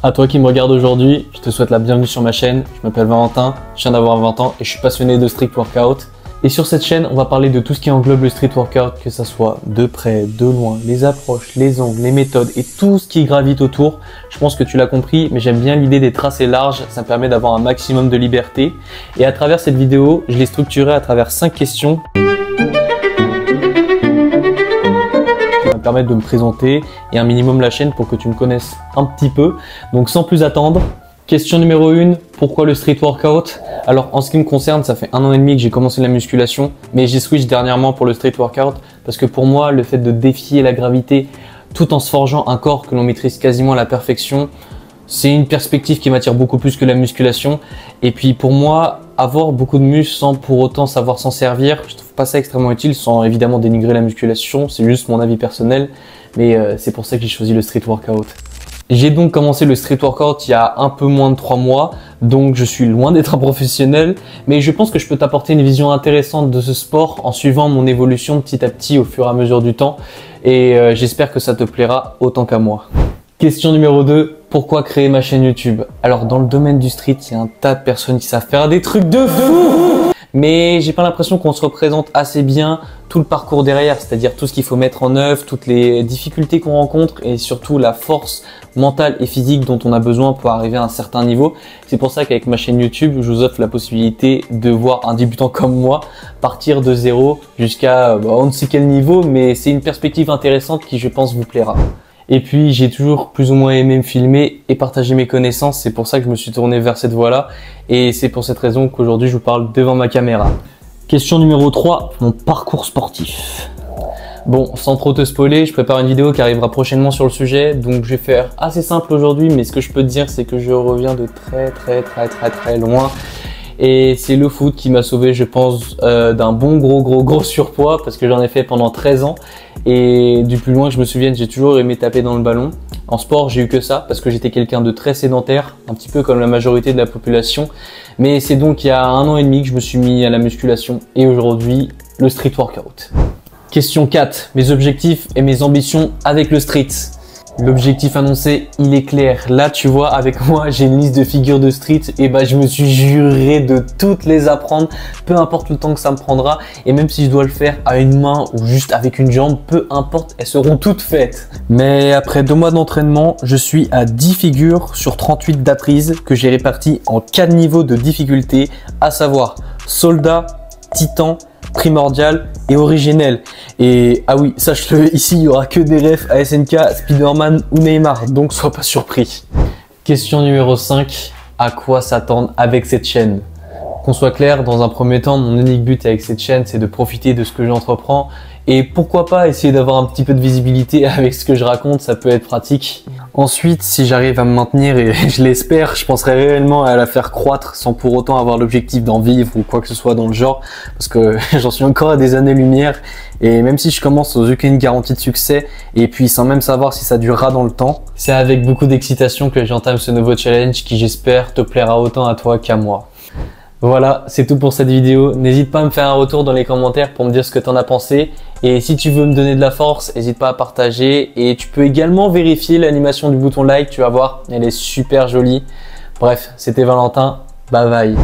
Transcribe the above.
À toi qui me regarde aujourd'hui, je te souhaite la bienvenue sur ma chaîne. Je m'appelle Valentin, je viens d'avoir 20 ans et je suis passionné de street workout. Et sur cette chaîne, on va parler de tout ce qui englobe le street workout, que ça soit de près, de loin, les approches, les angles, les méthodes et tout ce qui gravite autour. Je pense que tu l'as compris, mais j'aime bien l'idée des tracés larges, ça me permet d'avoir un maximum de liberté. Et à travers cette vidéo, je l'ai structurée à travers 5 questions. Permettre de me présenter et un minimum la chaîne pour que tu me connaisses un petit peu. Donc sans plus attendre, question numéro 1, pourquoi le street workout? Alors en ce qui me concerne, ça fait 1 an et demi que j'ai commencé la musculation, mais j'ai switch dernièrement pour le street workout parce que pour moi, le fait de défier la gravité tout en se forgeant un corps que l'on maîtrise quasiment à la perfection, c'est une perspective qui m'attire beaucoup plus que la musculation. Et puis pour moi, avoir beaucoup de muscles sans pour autant savoir s'en servir, je trouve pas ça extrêmement utile, sans évidemment dénigrer la musculation, c'est juste mon avis personnel, mais c'est pour ça que j'ai choisi le street workout. J'ai donc commencé le street workout il y a un peu moins de 3 mois, donc je suis loin d'être un professionnel, mais je pense que je peux t'apporter une vision intéressante de ce sport en suivant mon évolution petit à petit au fur et à mesure du temps, et j'espère que ça te plaira autant qu'à moi. Question numéro 2, pourquoi créer ma chaîne YouTube? Alors dans le domaine du street, il y a un tas de personnes qui savent faire des trucs de fou, mais j'ai pas l'impression qu'on se représente assez bien tout le parcours derrière, c'est-à-dire tout ce qu'il faut mettre en œuvre, toutes les difficultés qu'on rencontre et surtout la force mentale et physique dont on a besoin pour arriver à un certain niveau. C'est pour ça qu'avec ma chaîne YouTube, je vous offre la possibilité de voir un débutant comme moi partir de zéro jusqu'à on ne sait quel niveau, mais c'est une perspective intéressante qui je pense vous plaira. Et puis j'ai toujours plus ou moins aimé me filmer et partager mes connaissances, c'est pour ça que je me suis tourné vers cette voie-là et c'est pour cette raison qu'aujourd'hui je vous parle devant ma caméra. Question numéro 3, mon parcours sportif. Bon, sans trop te spoiler, je prépare une vidéo qui arrivera prochainement sur le sujet, donc je vais faire assez simple aujourd'hui, mais ce que je peux te dire c'est que je reviens de très loin. Et c'est le foot qui m'a sauvé, je pense, d'un bon gros surpoids parce que j'en ai fait pendant 13 ans. Et du plus loin que je me souvienne, j'ai toujours aimé taper dans le ballon. En sport, j'ai eu que ça parce que j'étais quelqu'un de très sédentaire, un petit peu comme la majorité de la population. Mais c'est donc il y a 1 an et demi que je me suis mis à la musculation et aujourd'hui, le street workout. Question 4, mes objectifs et mes ambitions avec le street. L'objectif annoncé, il est clair. Là, tu vois, avec moi, j'ai une liste de figures de street et je me suis juré de toutes les apprendre, peu importe le temps que ça me prendra. Et même si je dois le faire à une main ou juste avec une jambe, peu importe, elles seront toutes faites. Mais après 2 mois d'entraînement, je suis à 10 figures sur 38 d'apprises que j'ai réparties en 4 niveaux de difficulté, à savoir soldat, titan, primordial et originel. Et ah oui, sache-le, ici il y aura que des refs à SNK, Spider-Man ou Neymar, donc sois pas surpris. Question numéro 5, à quoi s'attendre avec cette chaîne? Qu'on soit clair, dans un premier temps, mon unique but avec cette chaîne, c'est de profiter de ce que j'entreprends et pourquoi pas essayer d'avoir un petit peu de visibilité avec ce que je raconte, ça peut être pratique. Ensuite, si j'arrive à me maintenir, et je l'espère, je penserai réellement à la faire croître sans pour autant avoir l'objectif d'en vivre ou quoi que ce soit dans le genre, parce que j'en suis encore à des années-lumière et même si je commence sans aucune garantie de succès et puis sans même savoir si ça durera dans le temps, c'est avec beaucoup d'excitation que j'entame ce nouveau challenge qui j'espère te plaira autant à toi qu'à moi. Voilà, c'est tout pour cette vidéo. N'hésite pas à me faire un retour dans les commentaires pour me dire ce que tu en as pensé. Et si tu veux me donner de la force, n'hésite pas à partager. Et tu peux également vérifier l'animation du bouton like, tu vas voir, elle est super jolie. Bref, c'était Valentin, bye bye.